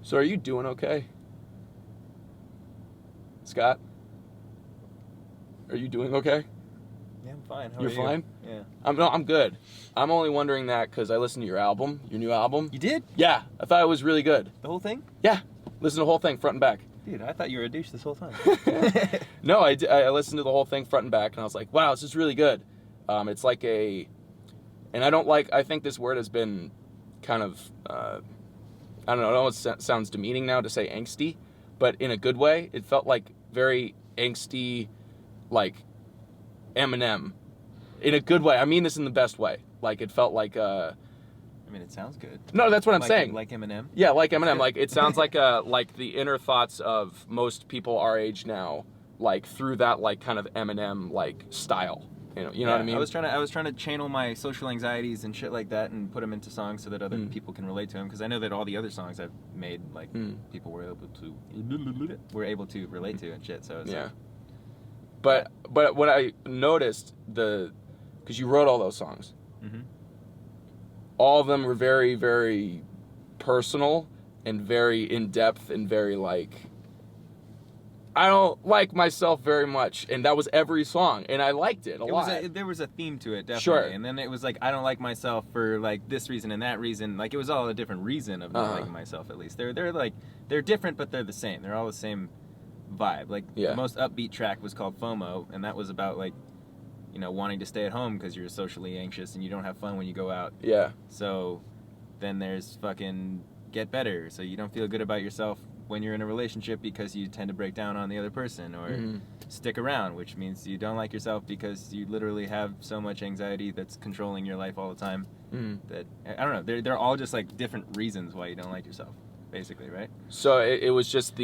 So are you doing okay? Scott? Are you doing okay? Yeah, I'm fine. How You're are you? fine? Yeah. I'm good. I'm only wondering that because I listened to your album, your new album. You did? Yeah, I thought it was really good. The whole thing? Yeah, listen to the whole thing front and back. Dude, I thought you were a douche this whole time. No, I listened to the whole thing front and back, and I was like, wow, this is really good. It's like and I think this word has been kind of, I don't know, it sounds demeaning now to say angsty, but in a good way. It felt like very angsty, like Eminem. In a good way. I mean this in the best way. Like, it felt like, I mean, it sounds good. No, that's what I'm saying. Like Eminem? Yeah, like Eminem. Like, it sounds like the inner thoughts of most people our age now, like, through that, like, kind of Eminem, like, style. You know what I mean? I was trying to channel my social anxieties and shit like that and put them into songs so that other people can relate to them, because I know that all the other songs I've made, like, people were able to relate to and shit. So it's like, but what I noticed, because you wrote all those songs, all of them were very, very personal and very in depth and very like, I don't like myself very much, and that was every song, and I liked it a lot. There was a theme to it, definitely. Sure. And then it was like, I don't like myself for like this reason and that reason. Like, it was all a different reason of not liking myself. At least they're different, but they're the same. They're all the same vibe. Like, the most upbeat track was called FOMO, and that was about like, wanting to stay at home because you're socially anxious and you don't have fun when you go out. Yeah. So then there's fucking Get Better, so you don't feel good about yourself when you're in a relationship because you tend to break down on the other person, or Stick Around, which means you don't like yourself because you literally have so much anxiety that's controlling your life all the time that, I don't know, they're all just like different reasons why you don't like yourself, basically, right? So it was just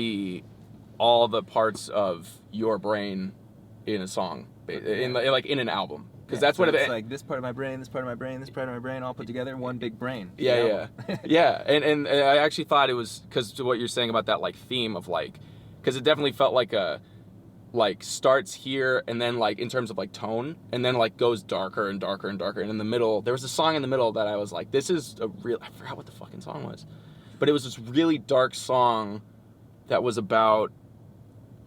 all the parts of your brain in a song, in an album. Because that's what it's like, this part of my brain, this part of my brain, this part of my brain, all put together in one big brain. Yeah. And I actually thought it was, because what you're saying about that like theme of like, because it definitely felt like starts here and then like in terms of like tone, and then like goes darker and darker and darker, and in the middle there was a song in the middle that I was like, this is I forgot what the fucking song was, but it was this really dark song that was about,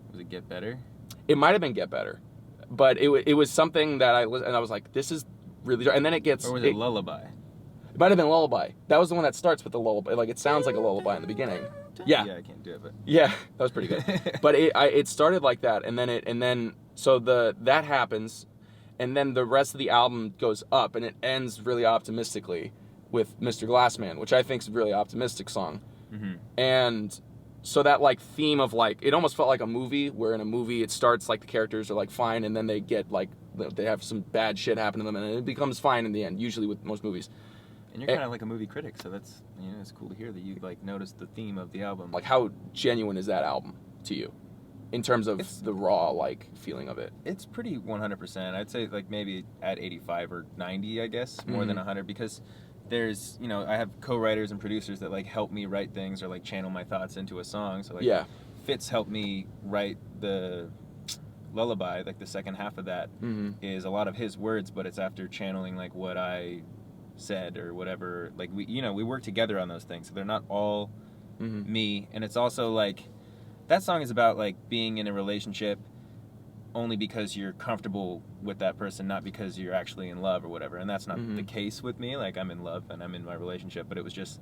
was it Get Better? It might have been Get Better. But it was something that I was like, this is really dark. And then it gets... Or was it Lullaby? It might have been Lullaby. That was the one that starts with the lullaby. Like, it sounds like a lullaby in the beginning. Yeah. Yeah, I can't do it, but... Yeah, that was pretty good. But it started like that, and then so that happens, and then the rest of the album goes up, and it ends really optimistically with Mr. Glassman, which I think is a really optimistic song. And... so that like theme of like, it almost felt like a movie, where in a movie it starts like the characters are like fine, and then they get like, they have some bad shit happen to them, and it becomes fine in the end, usually with most movies. And you're kind of like a movie critic, so that's, it's cool to hear that you like noticed the theme of the album. Like, how genuine is that album to you in terms of the raw like feeling of it? It's pretty 100%. I'd say like maybe at 85 or 90, I guess, more than 100, because there's, I have co-writers and producers that like help me write things or like channel my thoughts into a song. So like Fitz helped me write the Lullaby, like the second half of that is a lot of his words, but it's after channeling like what I said or whatever. Like we work together on those things, so they're not all me. And it's also like, that song is about like being in a relationship only because you're comfortable with that person, not because you're actually in love or whatever. And that's not the case with me. Like, I'm in love and I'm in my relationship, but it was just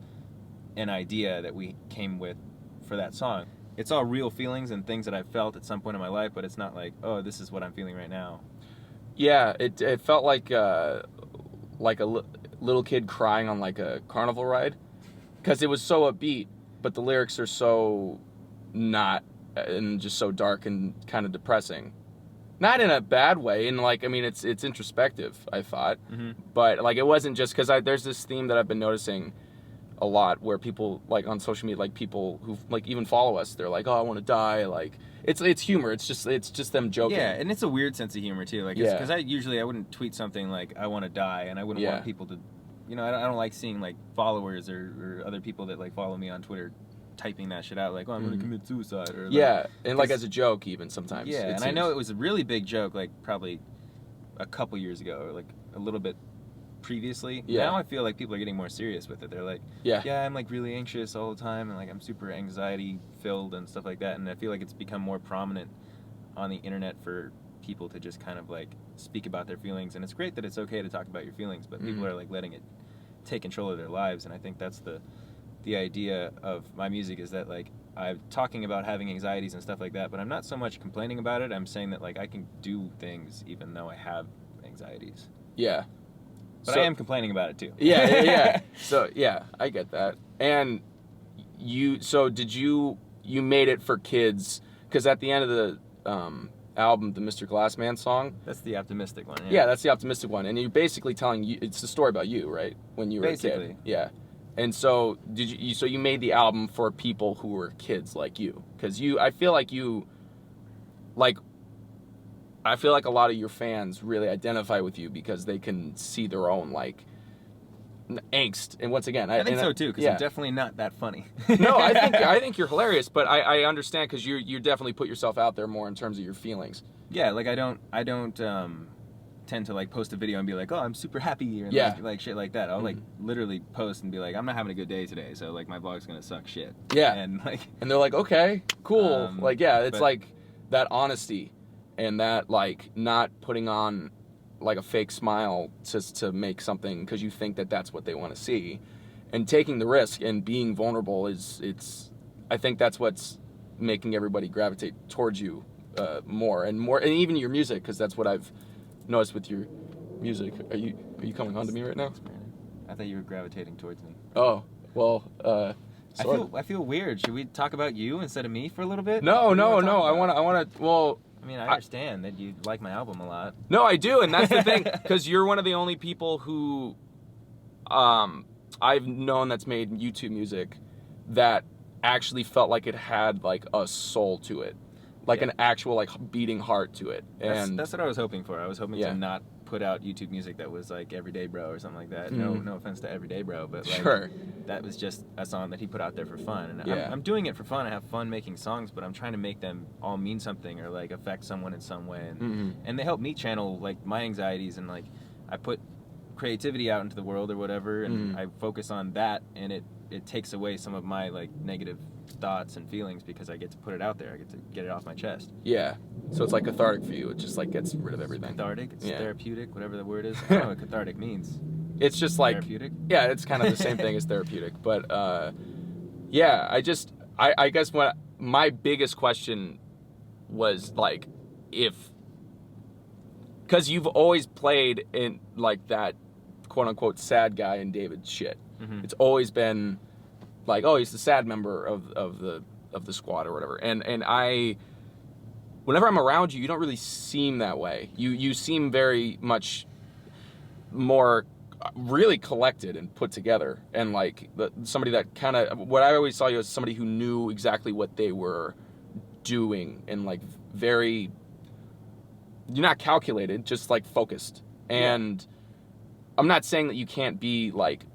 an idea that we came with for that song. It's all real feelings and things that I felt at some point in my life, but it's not like, oh, this is what I'm feeling right now. Yeah, it felt like a little kid crying on like a carnival ride, because it was so upbeat, but the lyrics are so not, and just so dark and kind of depressing. Not in a bad way, and like, I mean, it's introspective, I thought, but like, it wasn't just, because there's this theme that I've been noticing a lot, where people like on social media, like people who like even follow us, they're like, oh, I want to die. Like, it's humor. It's just them joking. Yeah, and it's a weird sense of humor too. Like, because I wouldn't tweet something like I want to die, and I wouldn't want people to, I don't like seeing like followers or other people that like follow me on Twitter typing that shit out, like, oh, I'm gonna commit suicide, or like, and like as a joke even sometimes. Yeah, and I know it was a really big joke, like probably a couple years ago, or like a little bit previously. Yeah. Now I feel like people are getting more serious with it. They're like, yeah, I'm like really anxious all the time, and like I'm super anxiety filled and stuff like that. And I feel like it's become more prominent on the internet for people to just kind of like speak about their feelings. And it's great that it's okay to talk about your feelings, but people are like letting it take control of their lives. And I think that's the idea of my music, is that like I'm talking about having anxieties and stuff like that, but I'm not so much complaining about it. I'm saying that like I can do things even though I have anxieties. Yeah. But So- I am complaining about it too. Yeah. So yeah, I get that. And did you made it for kids? Because at the end of the album, the Mr. Glassman song. That's the optimistic one. Yeah, that's the optimistic one, and you're basically telling you it's a story about you, right? When you were a Basically. kid. Yeah. And so did you? So you made the album for people who were kids like you, because I feel like a lot of your fans really identify with you because they can see their own like angst. And once again, I think so too, because yeah. I'm definitely not that funny. No, I think you're hilarious, but I understand because you definitely put yourself out there more in terms of your feelings. Yeah, like I don't tend to like post a video and be like, oh, I'm super happy, or like shit like that. I'll like literally post and be like, I'm not having a good day today, so like my vlog's gonna suck shit. Yeah. And they're like, okay, cool. It's but- like that honesty and that like not putting on like a fake smile just to make something because you think that that's what they want to see, and taking the risk and being vulnerable I think that's what's making everybody gravitate towards you more, and even your music, because that's what I've noticed with your music. Are you coming on to me right now? I thought you were gravitating towards me. Oh, well, I feel weird. Should we talk about you instead of me for a little bit? No. What do you wanna talk I about? want to. Well, I mean, I understand that you like my album a lot. no, I do, and that's the thing, because you're one of the only people who, I've known that's made YouTube music that actually felt like it had like a soul to it, like an actual like beating heart to it. And That's what I was hoping for. I was hoping to not put out YouTube music that was like Everyday Bro or something like that. No offense to Everyday Bro, but like sure. that was just a song that he put out there for fun. And Yeah. I'm doing it for fun. I have fun making songs, but I'm trying to make them all mean something or like affect someone in some way. And they help me channel like my anxieties, and like I put creativity out into the world or whatever, and I focus on that, and it takes away some of my like negative thoughts and feelings because I get to put it out there. I get to get it off my chest. Yeah. So it's like cathartic for you. It just like gets rid of everything. Cathartic, it's Yeah. therapeutic, whatever the word is. I don't know what cathartic means. It's just like Therapeutic? Yeah, it's kind of the same thing as therapeutic. But yeah, I guess what my biggest question was like, because you've always played in like that quote unquote sad guy in David's shit. It's always been like, oh, he's the sad member of the squad or whatever. And whenever I'm around you, you don't really seem that way. You seem very much more really collected and put together, and like somebody that kind of, what I always saw you as somebody who knew exactly what they were doing, and like very, you're not calculated, just like focused. And I'm not saying that you can't be like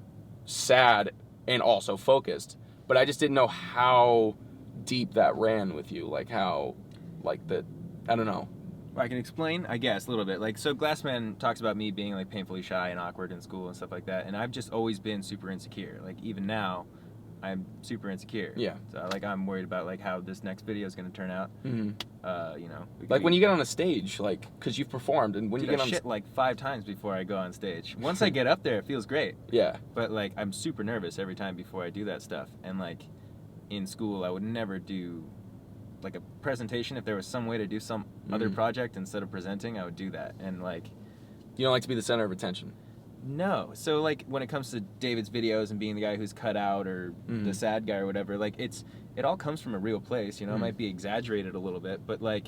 sad and also focused, but I just didn't know how deep that ran with you, like how, like I don't know. I can explain, I guess, a little bit. Like, so Glassman talks about me being like painfully shy and awkward in school and stuff like that, and I've just always been super insecure. Like, even now, I'm super insecure. Yeah. So like, I'm worried about like how this next video is gonna turn out. You know, Like when you get on a stage, like, because you've performed, and when Dude, you get I on shit like 5 times before I go on stage. Once I get up there, it feels great. Yeah. But like, I'm super nervous every time before I do that stuff. And like, in school, I would never do like a presentation. If there was some way to do some other project instead of presenting, I would do that. And like, You don't like to be the center of attention. no. So like, when it comes to David's videos and being the guy who's cut out or the sad guy or whatever, like it all comes from a real place, you know. It might be exaggerated a little bit, but like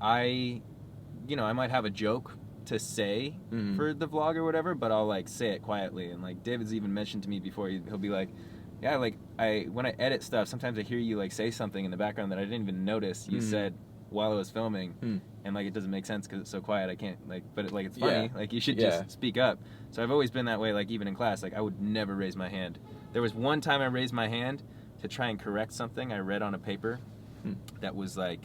I might have a joke to say for the vlog or whatever, but I'll like say it quietly. And like, David's even mentioned to me before, he'll be like, yeah, like when I edit stuff, sometimes I hear you like say something in the background that I didn't even notice you said while I was filming, and like it doesn't make sense because it's so quiet. I can't like, but it's funny. Like you should just speak up. So I've always been that way. Like even in class, like I would never raise my hand. There was one time I raised my hand to try and correct something I read on a paper that was like,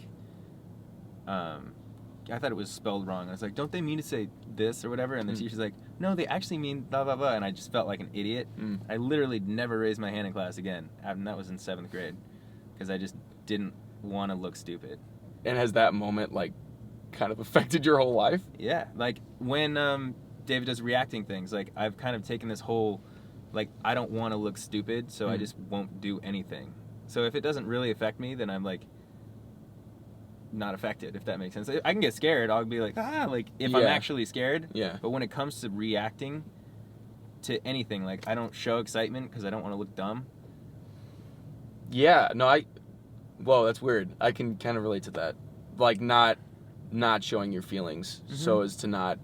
I thought it was spelled wrong. I was like, don't they mean to say this or whatever? And the teacher's like, no, they actually mean blah, blah, blah. And I just felt like an idiot. I literally never raised my hand in class again. And that was in 7th grade. Because I just didn't want to look stupid. And has that moment, like, kind of affected your whole life? Yeah. Like, when David does reacting things, like, I've kind of taken this whole, like, I don't want to look stupid, so I just won't do anything. So if it doesn't really affect me, then I'm, like, not affected, if that makes sense. I can get scared. I'll be like, like, if I'm actually scared. Yeah. But when it comes to reacting to anything, like, I don't show excitement because I don't want to look dumb. Yeah, no, whoa, that's weird. I can kind of relate to that. Like, not showing your feelings so as to not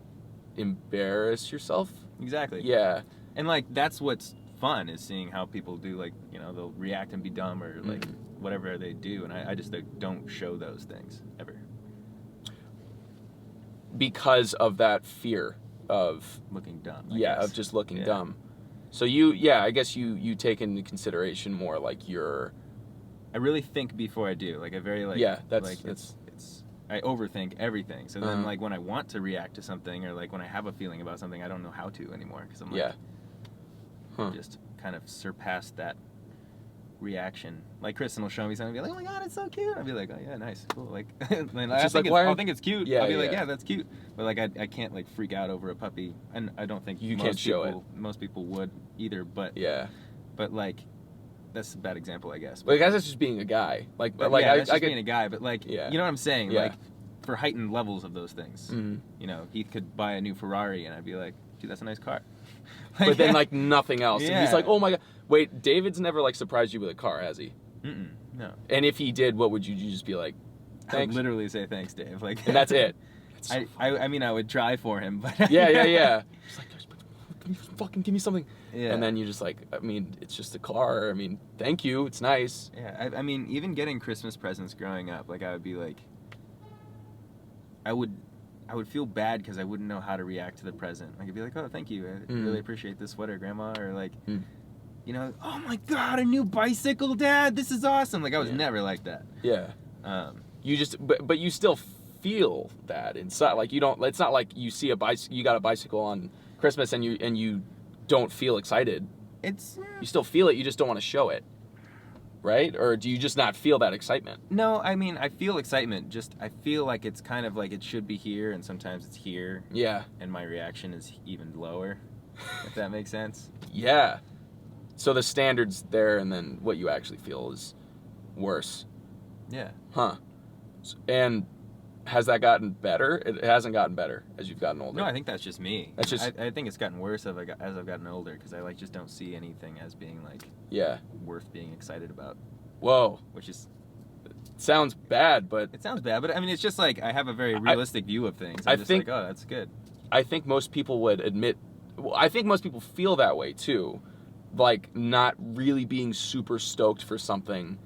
embarrass yourself. Exactly. Yeah. And, like, that's what's fun, is seeing how people do, like, you know, they'll react and be dumb or, like, whatever they do. And I just don't show those things, ever. Because of that fear of... looking dumb, I guess. Of just looking dumb. So I guess you take into consideration more, like, your... I really think before I do. Like, I very, like... Yeah, that's... Like, I overthink everything. So then, like, when I want to react to something or, like, when I have a feeling about something, I don't know how to anymore. Because I'm, like, just kind of surpassed that reaction. Like, Kristen will show me something and be like, oh, my God, it's so cute. I'll be like, oh, yeah, nice, cool. Like, I'll think it's cute. Yeah, I'll be like, yeah, that's cute. But, like, I can't, like, freak out over a puppy. And I don't think most people would either. But, but, like... That's a bad example, I guess. But I guess that's just being a guy. Like, that's just being a guy. But, like, you know what I'm saying? Yeah. Like, for heightened levels of those things. You know, Heath could buy a new Ferrari, and I'd be like, dude, that's a nice car. Like, but then, like, nothing else. Yeah. And he's like, oh, my God. Wait, David's never, like, surprised you with a car, has he? No. And if he did, what would you just be like, thanks? I would literally say, thanks, Dave. Like, and that's it. I mean, I would try for him, but... yeah. Just like, can you fucking give me something? Yeah. And then you just like, I mean, it's just a car. I mean, thank you. It's nice. Yeah. I mean, even getting Christmas presents growing up, like, I would be like, I would feel bad because I wouldn't know how to react to the present. Like, I'd be like, oh, thank you. I really appreciate this sweater, Grandma. Or like, you know, oh my God, a new bicycle, Dad. This is awesome. Like, I was never like that. Yeah. You just, but you still feel that inside. Like, you don't, it's not like you see you got a bicycle on Christmas and you don't feel excited. You still feel it, you just don't want to show it, right? Or do you just not feel that excitement? No, I mean, I feel excitement, just I feel like it's kind of like it should be here and sometimes it's here. Yeah. And my reaction is even lower, if that makes sense. Yeah. So the standard's there and then what you actually feel is worse. Yeah. Huh. And has that gotten better? It hasn't gotten better as you've gotten older. No, I think that's just me. That's just... I think it's gotten worse as I've gotten older because I like just don't see anything as being like worth being excited about. Whoa. Which is... sounds bad, but... It sounds bad, but I mean, it's just like I have a very realistic view of things. I'm just like, oh, that's good. I think most people would admit... Well, I think most people feel that way, too. Like, not really being super stoked for something.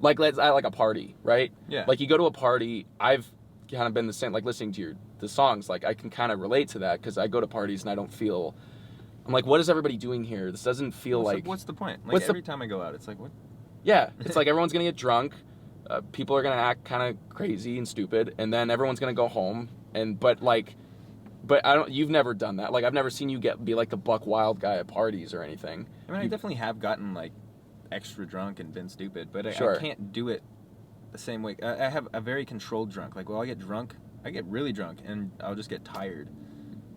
Like, like a party, right? Yeah. Like, you go to a party, I've kind of been the same, like, listening to the songs, like, I can kind of relate to that, because I go to parties and I don't feel... I'm like, what is everybody doing here? This doesn't feel like... What's the point? Like, every time I go out, it's like, what? Yeah, it's like everyone's going to get drunk, people are going to act kind of crazy and stupid, and then everyone's going to go home, but you've never done that. Like, I've never seen you be like the buck wild guy at parties or anything. I mean, I definitely have gotten, like, extra drunk and been stupid, but I can't do it the same way. I have a very controlled drunk. Like, well, I get really drunk, and I'll just get tired.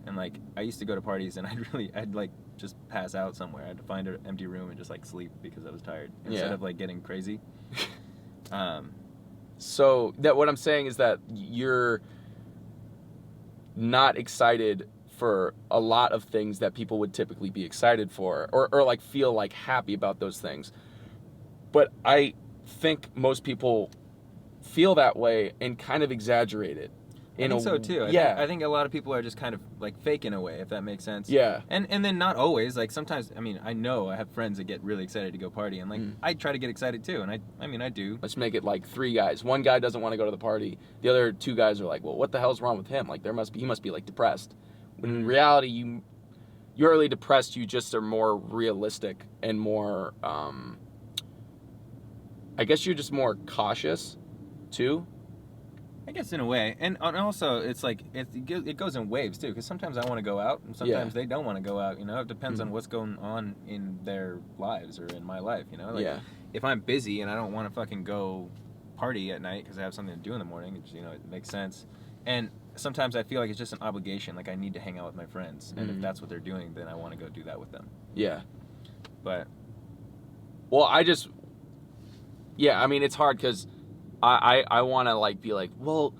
And, like, I used to go to parties, and I'd like, just pass out somewhere. I had to find an empty room and just, like, sleep because I was tired. Instead of, like, getting crazy. So, what I'm saying is that you're not excited for a lot of things that people would typically be excited for, or like, feel, like, happy about those things. But I think most people feel that way and kind of exaggerate it. I think so too. I think a lot of people are just kind of like fake in a way, if that makes sense. Yeah. And then not always. Like sometimes, I mean, I know I have friends that get really excited to go party, and like I try to get excited too, and I mean I do. Let's make it like 3 guys. One guy doesn't want to go to the party. The other 2 guys are like, well, what the hell's wrong with him? Like he must be like depressed. When in reality, you're really depressed. You just are more realistic and more. I guess you're just more cautious, too. I guess in a way, and also it's like it goes in waves too. Because sometimes I want to go out, and sometimes they don't want to go out. You know, it depends on what's going on in their lives or in my life. You know, like if I'm busy and I don't want to fucking go party at night because I have something to do in the morning, you know, it makes sense. And sometimes I feel like it's just an obligation. Like I need to hang out with my friends, and if that's what they're doing, then I want to go do that with them. Yeah. But. Well, I mean, it's hard because I want to like be like, well,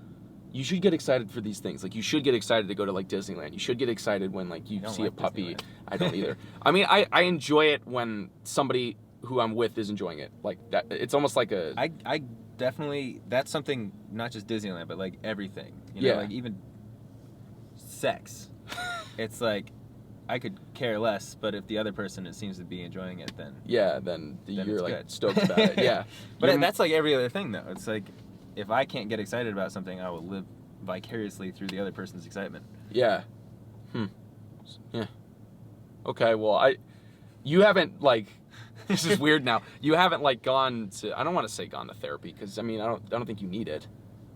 you should get excited for these things. Like you should get excited to go to like Disneyland. You should get excited when like you see a puppy. Disneyland. I don't either. I mean, I enjoy it when somebody who I'm with is enjoying it. Like that, it's almost like a. I definitely, that's something, not just Disneyland, but like everything. You know, like even sex. It's like, I could care less, but if the other person seems to be enjoying it, then you're like good. Stoked about it. Yeah, but that's like every other thing, though. It's like if I can't get excited about something, I will live vicariously through the other person's excitement. Yeah. Yeah. Okay. Well, you haven't like. This is weird now. You haven't like gone to. I don't want to say gone to therapy because I mean I don't think you need it.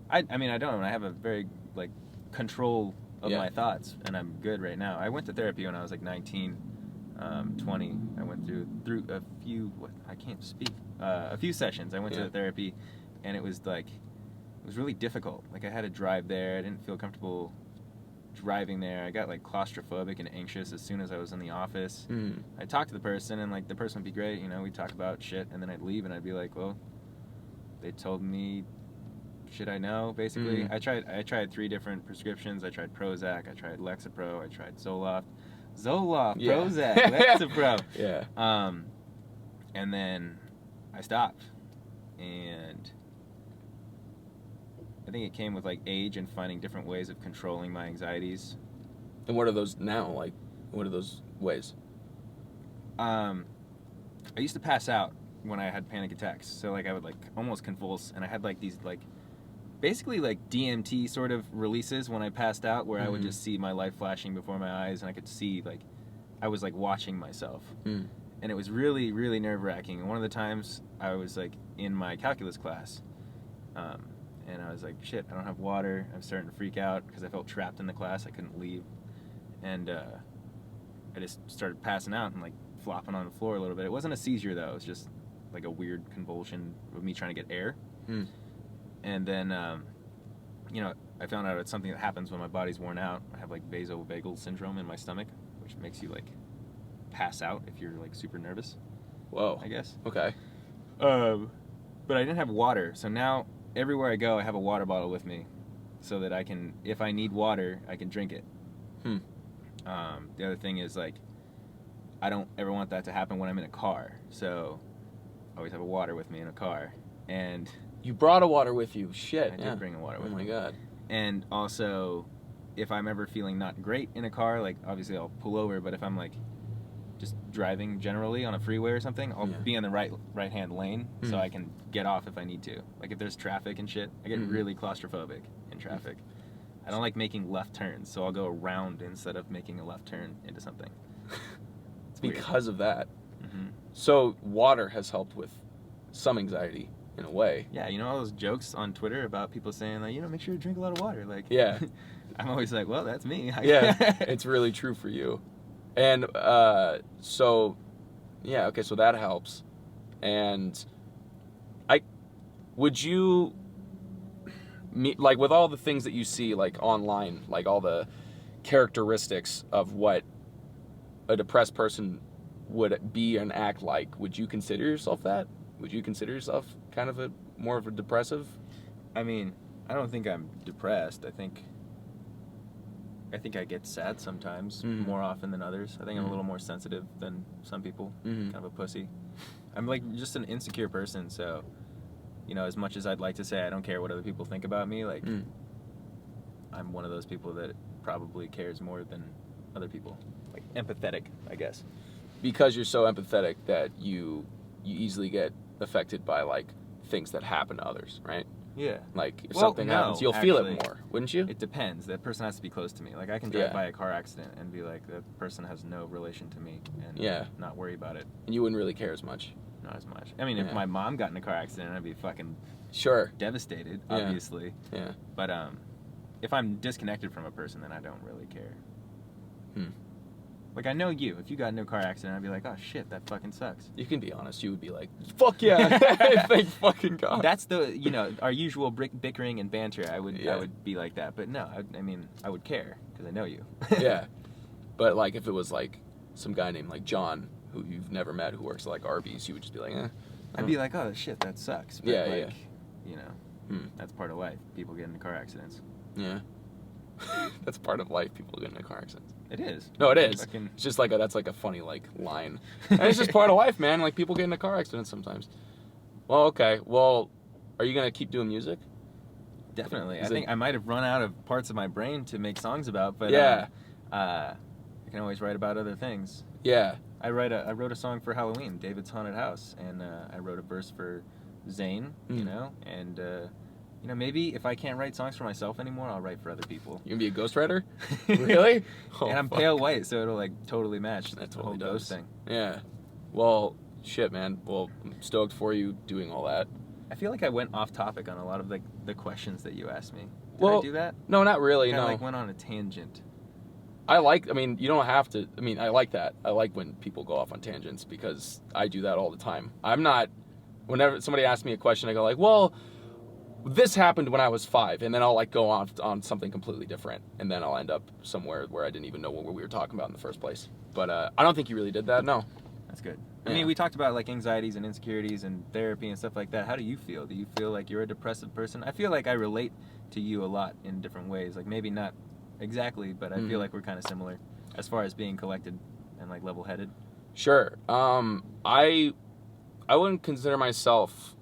I mean I don't. I have a very like control of my thoughts, and I'm good right now. I went to therapy when I was like 19, 20. I went through a few. I can't speak. A few sessions. I went to therapy, and it was really difficult. Like I had to drive there. I didn't feel comfortable driving there. I got like claustrophobic and anxious as soon as I was in the office. I talked to the person, and like the person would be great. You know, we'd talk about shit, and then I'd leave, and I'd be like, well, they told me shit I know, basically. I tried 3 different prescriptions. I tried Prozac, I tried Lexapro, I tried Zoloft, Prozac, Lexapro. Yeah. And then I stopped. And I think it came with like age and finding different ways of controlling my anxieties. And what are those now? Like, what are those ways? I used to pass out when I had panic attacks. So like I would like almost convulse, and I had like these like basically like DMT sort of releases when I passed out, where I would just see my life flashing before my eyes, and I could see like I was like watching myself. And it was really, really nerve-wracking. And one of the times I was like in my calculus class, and I was like, shit, I don't have water. I'm starting to freak out because I felt trapped in the class. I couldn't leave. And I just started passing out and like flopping on the floor a little bit. It wasn't a seizure though. It was just like a weird convulsion of me trying to get air. And then, you know, I found out it's something that happens when my body's worn out. I have like vasovagal syndrome in my stomach, which makes you like pass out if you're like super nervous. Whoa. I guess. Okay. But I didn't have water, so now everywhere I go, I have a water bottle with me, so that I can, if I need water, I can drink it. The other thing is like, I don't ever want that to happen when I'm in a car, so I always have a water with me in a car. And you brought a water with you. Shit. I did bring a water with me. Oh my god. And also, if I'm ever feeling not great in a car, like obviously I'll pull over, but if I'm like just driving generally on a freeway or something, I'll be in the right hand lane, so I can get off if I need to. Like if there's traffic and shit, I get really claustrophobic in traffic. I don't like making left turns, so I'll go around instead of making a left turn into something. It's because of that. So water has helped with some anxiety in a way. Yeah, you know all those jokes on Twitter about people saying like, you know, make sure you drink a lot of water. Like, I'm always like, well, that's me. Yeah, it's really true for you. And so that helps. And would you, like with all the things that you see like online, like all the characteristics of what a depressed person would be and act like, would you consider yourself that? Would you consider yourself kind of more of a depressive? I mean, I don't think I'm depressed. I think I get sad sometimes, more often than others. I think I'm a little more sensitive than some people. Kind of a pussy. I'm like just an insecure person, so, you know, as much as I'd like to say I don't care what other people think about me, like, I'm one of those people that probably cares more than other people. Like, empathetic, I guess. Because you're so empathetic that you easily get affected by, like, things that happen to others, right? Yeah. Like, if something happens, you'll feel it more, wouldn't you? It depends. That person has to be close to me. Like, I can drive by a car accident and be like, that person has no relation to me, and not worry about it. And you wouldn't really care as much. not as much. I mean, Yeah. if my mom got in a car accident, I'd be fucking Sure. devastated, Yeah. obviously. Yeah. But if I'm disconnected from a person, then I don't really care. Like, I know you. If you got in a car accident, I'd be like, oh shit, that fucking sucks. You can be honest. You would be like, fuck yeah. Thank fucking God. That's the, our usual bickering and banter. I would be like that. But no, I mean, I would care because I know you. Yeah. But, like, if it was, like, some guy named, like, John, who you've never met, who works at, like, Arby's, you would just be like, eh. I'd be like, oh shit, that sucks. But Yeah, that's part of life. People get into car accidents. Yeah. That's part of life. People get into car accidents. It is. No, it is. Fucking... It's just like that's like a funny like line. And it's just part of life, man. Like people get into car accidents sometimes. Well, okay. Well, are you gonna keep doing music? Definitely. I think I might have run out of parts of my brain to make songs about, but yeah, I can always write about other things. Yeah. I wrote a song for Halloween, David's Haunted House, and I wrote a verse for Zane, and maybe if I can't write songs for myself anymore, I'll write for other people. You gonna be a ghostwriter? Really? Oh, and I'm pale white, so it'll like totally match that the whole ghost thing. Yeah. Well, shit, man. Well, I'm stoked for you doing all that. I feel like I went off topic on a lot of the questions that you asked me. Did I do that? No, not really. I went on a tangent. I mean, you don't have to. I mean, I like that. I like when people go off on tangents because I do that all the time. I'm not, whenever somebody asks me a question, I go like, well, this happened when I was 5, and then I'll like go on something completely different, and then I'll end up somewhere where I didn't even know what we were talking about in the first place. But I don't think you really did that. No. That's good. Yeah. I mean, we talked about like anxieties and insecurities and therapy and stuff like that. How do you feel? Do you feel like you're a depressive person? I feel like I relate to you a lot in different ways. Like maybe not exactly, but I feel like we're kind of similar as far as being collected and like level-headed. Sure. I wouldn't consider myself,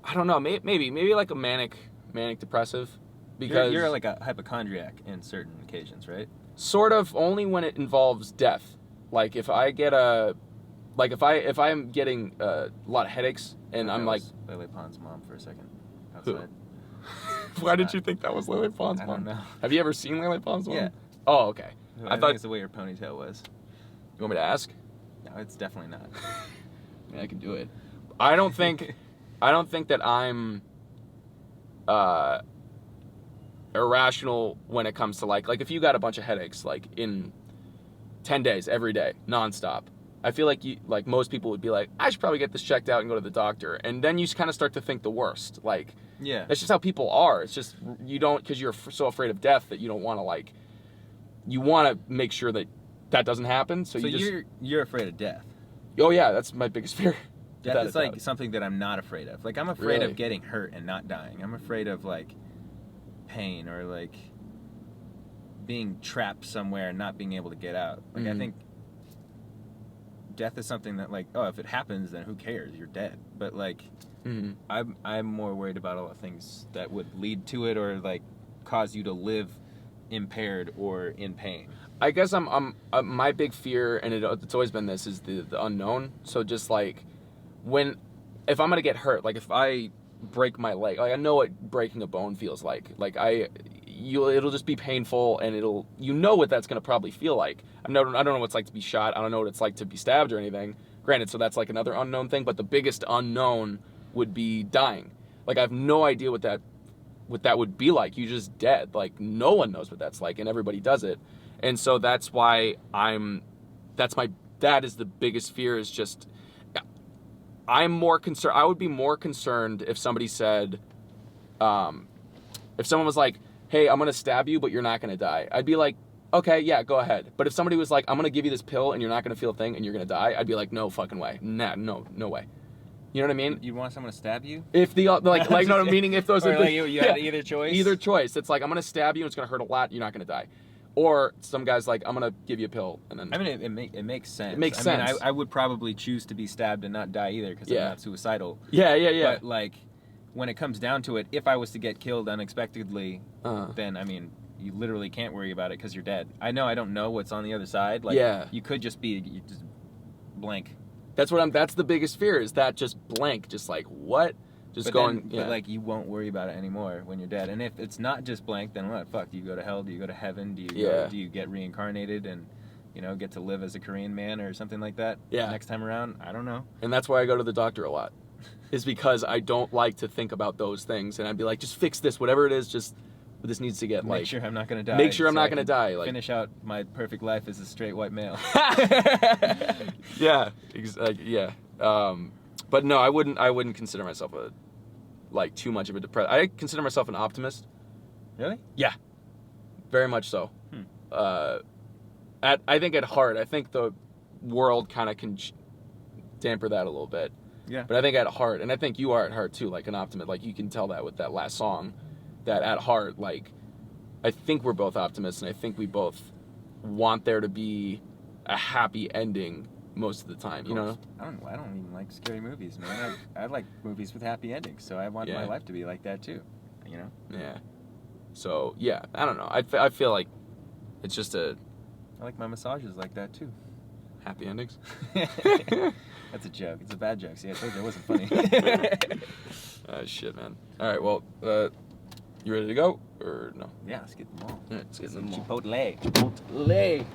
I don't know, maybe like a manic depressive, because you're like a hypochondriac in certain occasions, right? Sort of, only when it involves death. Like if I get if I'm getting a lot of headaches and I'm like Lele Pond's mom for a second outside. Who? Why did you think that was Lele Pond's mom? I don't know. Have you ever seen Lele Pond's mom? Yeah. Oh, okay. I thought it's the way your ponytail was. You want me to ask? No, it's definitely not. I mean, I can do it. I don't think that I'm irrational when it comes to like if you got a bunch of headaches like in 10 days every day nonstop. I feel like most people would be like, I should probably get this checked out and go to the doctor, and then you kind of start to think the worst. Like, yeah, that's just how people are. It's just you don't, because you're so afraid of death that you don't want to you want to make sure that doesn't happen. So you're afraid of death. Oh yeah, that's my biggest fear. Death is like something that I'm not afraid of. Like I'm afraid of getting hurt and not dying. I'm afraid of like pain or like being trapped somewhere and not being able to get out. Like I think death is something that like, oh, if it happens, then who cares? You're dead. But like, I'm more worried about all the things that would lead to it or like cause you to live impaired or in pain. I guess I'm my big fear, and it's always been this, is the unknown. So just like if I'm gonna get hurt, like if I break my leg, like I know what breaking a bone feels like. Like it'll just be painful, and you know what that's gonna probably feel like. I don't know what it's like to be shot. I don't know what it's like to be stabbed or anything. Granted, so that's like another unknown thing. But the biggest unknown would be dying. Like I have no idea what that would be like. You're just dead. Like no one knows what that's like, and everybody does it. And so that's why that is the biggest fear, is just I'm more concerned. I would be more concerned if somebody said, if someone was like, hey, I'm going to stab you, but you're not going to die. I'd be like, okay, yeah, go ahead. But if somebody was like, I'm going to give you this pill and you're not going to feel a thing and you're going to die, I'd be like, no fucking way. Nah, no way. You know what I mean? You'd want someone to stab you? If no, meaning if those are like you had either choice? Either choice. It's like, I'm going to stab you and it's going to hurt a lot, you're not going to die. Or some guy's like, I'm going to give you a pill. And then. I mean, it makes sense. It makes sense. I mean, I would probably choose to be stabbed and not die either because I'm not suicidal. Yeah. But, like, when it comes down to it, if I was to get killed unexpectedly, then, I mean, you literally can't worry about it because you're dead. I don't know what's on the other side. Like, you could just be just blank. That's the biggest fear, is that just blank. Just like, what? But like you won't worry about it anymore when you're dead. And if it's not just blank, then what? Fuck. Do you go to hell? Do you go to heaven? Do you get reincarnated? And you know, get to live as a Korean man or something like that. Yeah. Next time around, I don't know. And that's why I go to the doctor a lot. Is because I don't like to think about those things, and I'd be like, just fix this, whatever it is. Just this needs to get Make sure I'm not gonna die. Make sure I'm not gonna die. Like finish out my perfect life as a straight white male. Yeah, yeah. But no, I wouldn't consider myself too much of a depressed. I consider myself an optimist. Really? Yeah, very much so. I think at heart, I think the world kind of can damper that a little bit. Yeah. But I think at heart, and I think you are at heart too, like an optimist. Like you can tell that with that last song, that at heart, like I think we're both optimists, and I think we both want there to be a happy ending most of the time. You know? I don't even like scary movies, man. I like movies with happy endings, so I want my life to be like that too. You know? Yeah. So yeah, I don't know. I feel like it's just I like my massages like that too. Happy endings. That's a joke. It's a bad joke. See, I told you it wasn't funny. Shit, man. All right, well, you ready to go or no? Yeah, let's get them all. All right, let's get them all. Chipotle.